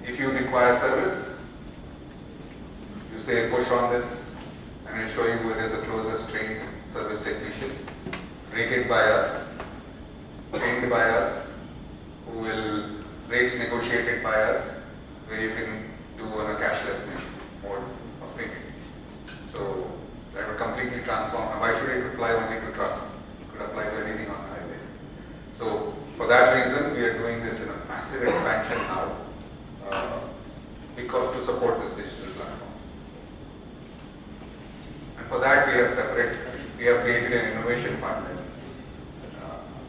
if you require service, you say push on this and it'll show you where is the closest trained service technician, rated by us, trained by us, who will rates negotiated by us, where you can do on a cashless mode of things. So that would completely transform. And why should it apply only to trucks? It could apply to anything on the highway. So for that reason, we are doing this in a massive expansion now, because to support this digital platform. And for that, we have created an innovation fund.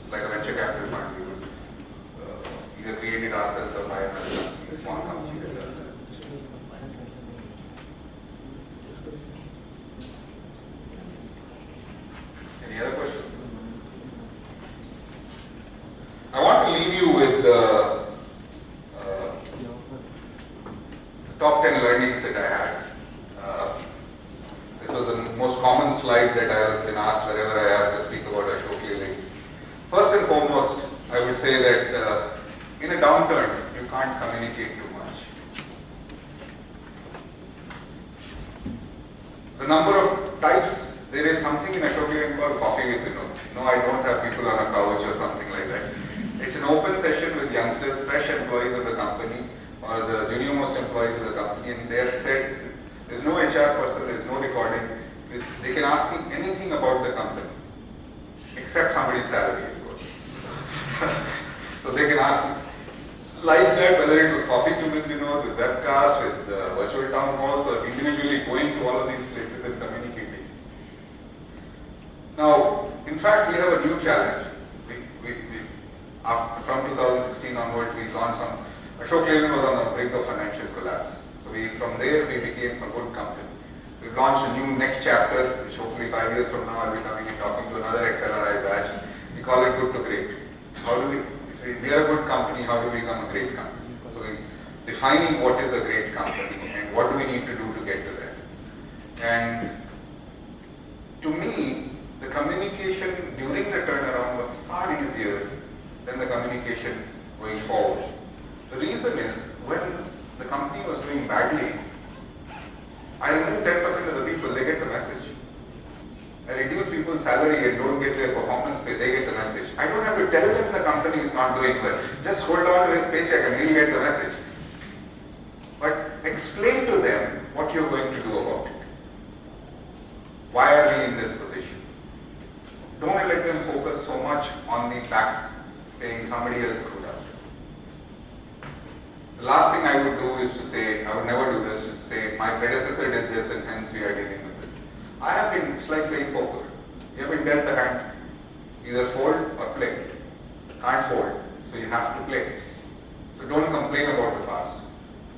It's like a venture capital fund. We would either create it ourselves or buy another company, a small company that does that. Any other questions? I want to leave you with the top 10 learnings that I had. This was the most common slide that I was been asked wherever I have to speak about Ashok Leyland. First and foremost, I would say that in a downturn, you can't communicate too much. The number of types, there is something in Ashok Leyland called coffee with Vinod. No, I don't have people on a couch or something like that. It's an open session with youngsters, fresh employees of the company, or the junior most employees of the company, and they have said, there's no HR person, there's no recording. They can ask me anything about the company, except somebody's salary, of course. So they can ask me like that, whether it was coffee with Vinod, with webcast, with virtual town halls, or individually going to all of these places and communicating. Now, in fact, we have a new challenge. From 2016 onwards, we launched some. Ashok Leyland was on the brink of financial collapse. So from there, we became a good company. We've launched a new next chapter, which hopefully 5 years from now, I'll be coming and talking to another XLRI batch. We call it good to great. How do we are a good company, how do we become a great company? So we're defining what is a great company and what do we need to do to get to that. And to me, the communication during the turnaround was far easier than the communication going forward. The reason is, when the company was doing badly, I remove 10% of the people, they get the message. I reduce people's salary and don't get their performance pay, they get the message. I don't have to tell them the company is not doing well. Just hold on to his paycheck and he'll get the message. But explain to them what you're going to do about it. Why are we in this position? Don't let them focus so much on the facts, saying somebody else screwed up. The last thing I would do is to say, I would never do this, is to say, my predecessor did this and hence we are dealing with this. I have been, it's like playing poker. You have been dealt a hand. Either fold or play. Can't fold, so you have to play. So don't complain about the past.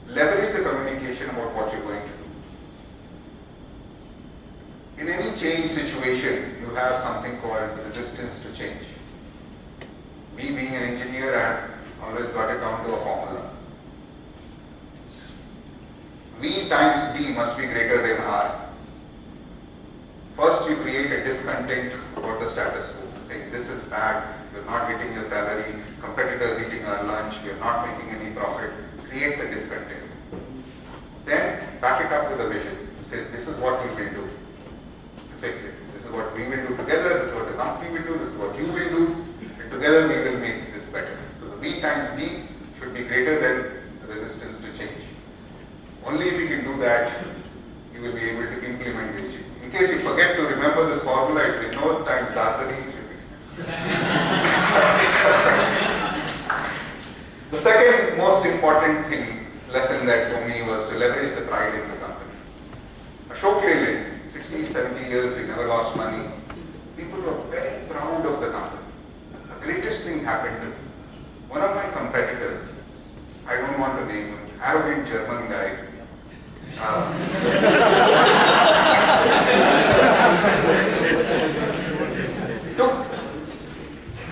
Leverage the communication about what you're going to do. In any change situation, you have something called resistance to change. Me being an engineer, I have always got it down to a formula. V times D must be greater than R. First, you create a discontent about the status quo, saying this is bad, you're not getting your salary, competitors eating our lunch, we are not making any profit. Create the discontent. Then back it up with a vision. Say this is what we will do to fix it. This is what we will do together, this is what the company will do, this is what you will do, and together we will make this better. So the V times D should be greater than the resistance to change. Only if you can do that, you will be able to implement this change. In case you forget to remember this formula, it's Vinod times Dasari. The second most important lesson that for me was to leverage the pride in the company. Ashok Leyland, 60, 70 years, we never lost money. People were very proud of the company. The greatest thing happened to me. One of my competitors, I don't want to name him, arrogant German guy, took,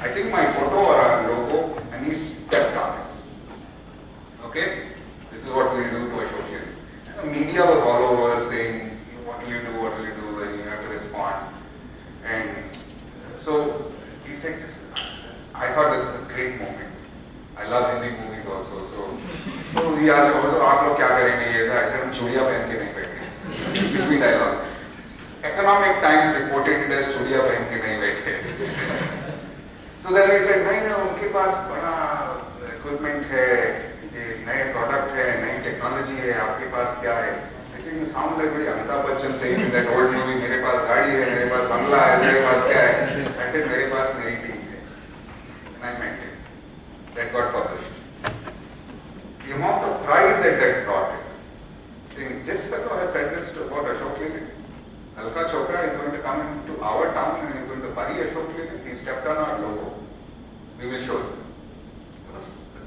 I think, my photo or our logo and he stepped on it. Okay? This is what we'll do to Ashok Leyland. And the media was all over saying, what will you do, and you have to respond. And so he said, I thought this was a great moment. I love Hindi movies also. So he asked also, आप लोग क्या करेंगे ये था, I said हम चूड़ियाँ पहन के नहीं बैठे, between dialogue. Economic Times reported it as चूड़ियाँ पहन के नहीं बैठे. So then we said, नहीं ना, उनके पास बड़ा equipment है, ये नए product है, नई technology है, आपके पास क्या है? I said, you sound like very Amitabh Bachchan saying in that old movie, मेरे पास गाड़ी है, मेरे पास बंगला है, मेरे पास क्या है? I said, मेरे पास मेरी team है. And I meant it. That got published. The amount of pride that brought in. Saying, this fellow has said this about Ashok Leyland. Alka Chopra is going to come into our town and is going to bury Ashok Leyland. He stepped on our logo. We will show you.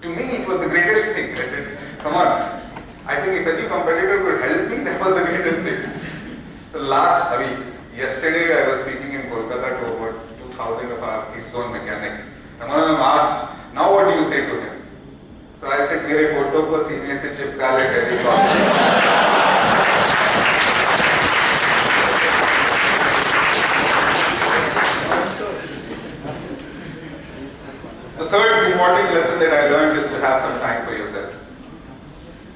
To me, it was the greatest thing. I said, come on. I think if any competitor could help me, that was the greatest thing. Yesterday I was speaking in Kolkata to about 2,000 of our East Zone mechanics. And one of them asked, now what do you say to him? So I said, मेरे photo को सीने से चिपका ले telecom. The third important lesson that I learned is to have some time for yourself.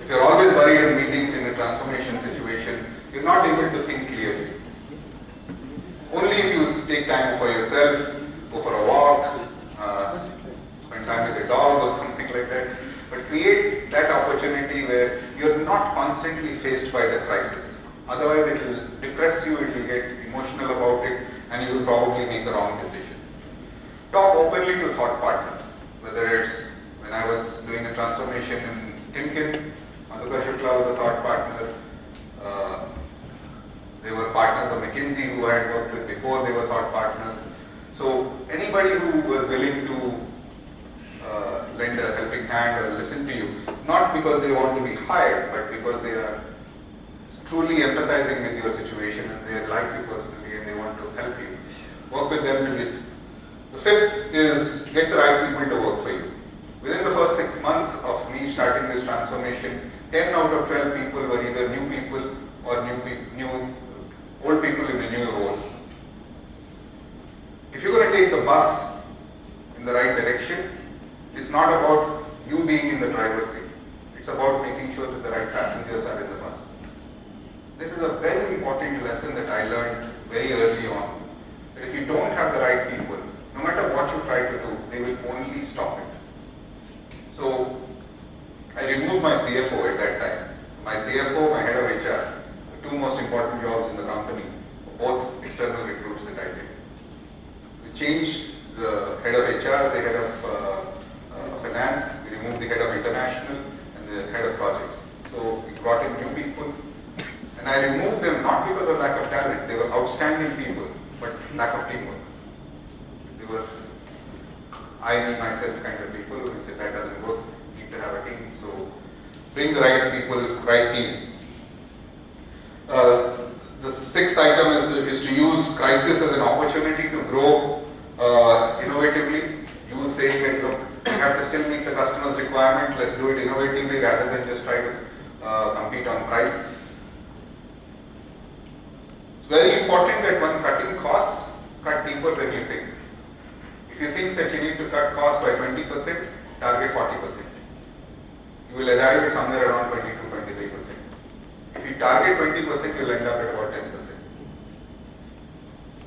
If you're always buried in meetings in a transformation situation, you're not able to think clearly. Only if you take time for yourself, go for a walk, spend time with a dog or something like that, but create that opportunity where you're not constantly faced by the crisis. Otherwise it will depress you, it will get emotional about it, and you will probably make the wrong decision. Talk openly to thought partners, whether it's when I was doing a transformation in Timken, Madhukar Shukla was a thought partner. They were partners of McKinsey who I had worked with before, they were thought partners. So anybody who was willing to lend a helping hand or listen to you, not because they want to be hired, but because they are truly empathizing with your situation and they like you personally and they want to help you. Work with them to it. The fifth is get the right people to work for you. Within the first 6 months of me starting this transformation, 10 out of 12 people were either new people or old people in a new role. If you're going to take the bus in the right direction, it's not about you being in the driver's seat. It's about making sure that the right passengers are in the bus. This is a very important lesson that I learned very early on. That if you don't have the right people, no matter what you try to do, they will only stop it. So I removed my CFO at that time. My CFO, my head of HR, the two most important jobs in the company, both external recruits that I did. We changed the head of HR, the head of finance, we removed the head of international and the head of projects. So we brought in new people and I removed them not because of lack of talent, they were outstanding people, but lack of teamwork. They were I, me, myself kind of people who said that doesn't work, need to have a team. So bring the right people, right team. The sixth item is to use crisis as an opportunity to grow innovatively. You saying that look, we have to still meet the customer's requirement, let's do it innovatively rather than just try to compete on price. It's very important that when cutting costs, cut deeper than you think. If you think that you need to cut costs by 20%, target 40%. You will arrive at somewhere around 20 to 23%. If you target 20%, you will end up at about 10%.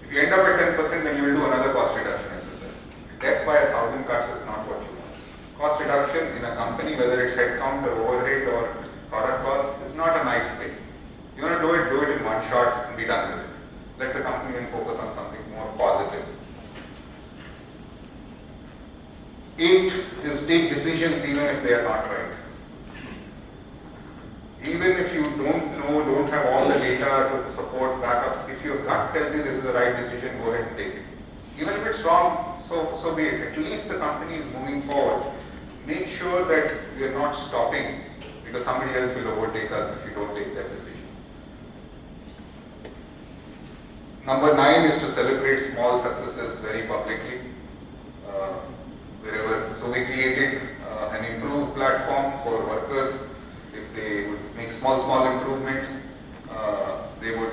If you end up at 10%, then you will do another cost reduction exercise. Death by 1,000 cuts is not what you want. Cost reduction in a company, whether it's headcount or overhead or product cost, is not a nice thing. You want to do it in one shot and be done with it. Let the company then focus on something more positive. 8 is take decisions even if they are not right. Even if you don't have all the data to support backup, if your gut tells you this is the right decision, go ahead and take it. Even if it's wrong, so be it. At least the company is moving forward. Make sure that we are not stopping because somebody else will overtake us if you don't take that decision. Number 9 is to celebrate small successes very publicly. Wherever. So we created an improved platform for workers. If they would make small improvements, they would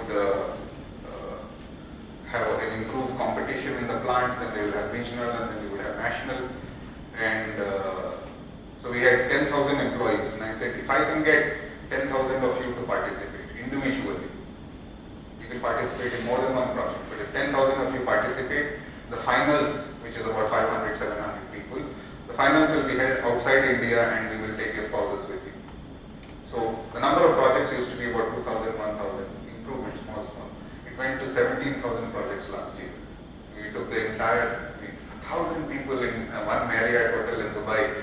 have an improved competition in the plant, then they will have regional and then they would have national. And so we had 10,000 employees and I said said, if I can get 10,000 of you to participate individually, you can participate in more than one project, but if 10,000 of you participate, the finals, which is about 500, 700 people, the finals will be held outside India and we will take your spouses with you. So the number of projects used to be about 2,000, 1,000, improvement, small. It went to 17,000 projects last year. We took the entire 1,000 people in one Marriott hotel in Dubai.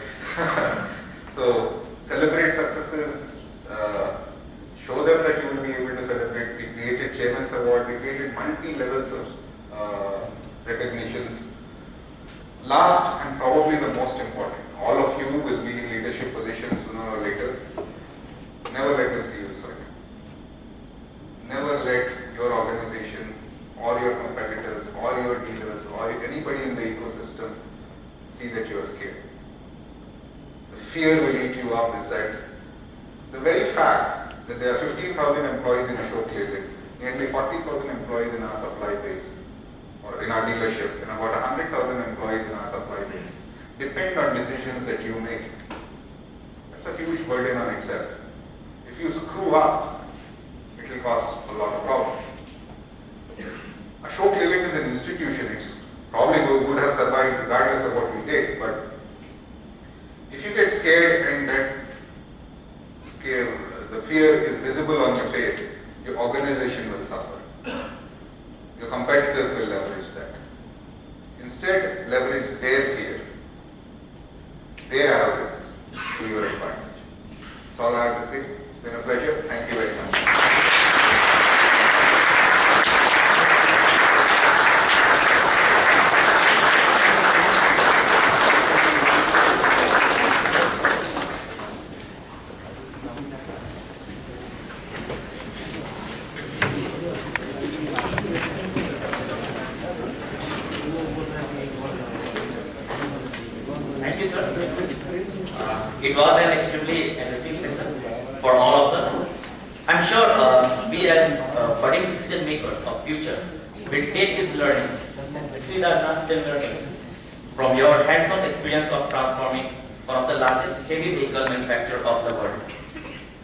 So celebrate successes, show them that you will be able to celebrate. We created Chairman's Award, we created multi-levels of recognitions. Last and probably the most important, all of you will be in leadership positions sooner or later. Never let them see you sweat. Never let your organization or your competitors or your dealers or anybody in the ecosystem see that you are scared. The fear will eat you up is that the very fact that there are 15,000 employees in Ashok Leyland, nearly 40,000 employees in our supply base or in our dealership, and about 100,000 employees in our supply base depend on decisions that you make. That's a huge burden on itself. If you screw up, it will cause a lot of problems. Ashok Leyland is an institution. It's probably would have survived regardless of what we did, but if you get scared and that the fear is visible on your face, your organization will suffer. Your competitors will leverage that. Instead, leverage their fear, their arrogance to your advantage. That's all I have to say. It's been a pleasure. Thank you very much. Thank you, sir. It was an extremely enriching session for all of us. I'm sure we as budding decision makers of future will take this learning, especially the advanced learners, from your hands-on experience of transforming one of the largest heavy vehicle manufacturer of the world.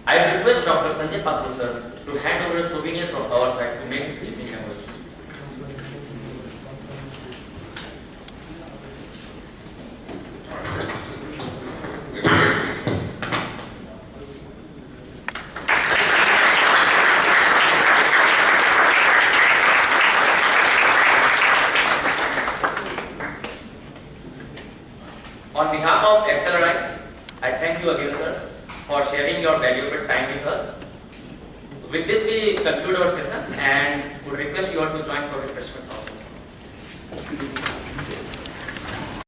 I request Dr. Sanjay Patru sir to hand over a souvenir from our side to make this evening memorable. On behalf of XLRI, I thank you again, sir, for sharing your valuable time with us. With this, we conclude our session and would request you all to join for refreshment.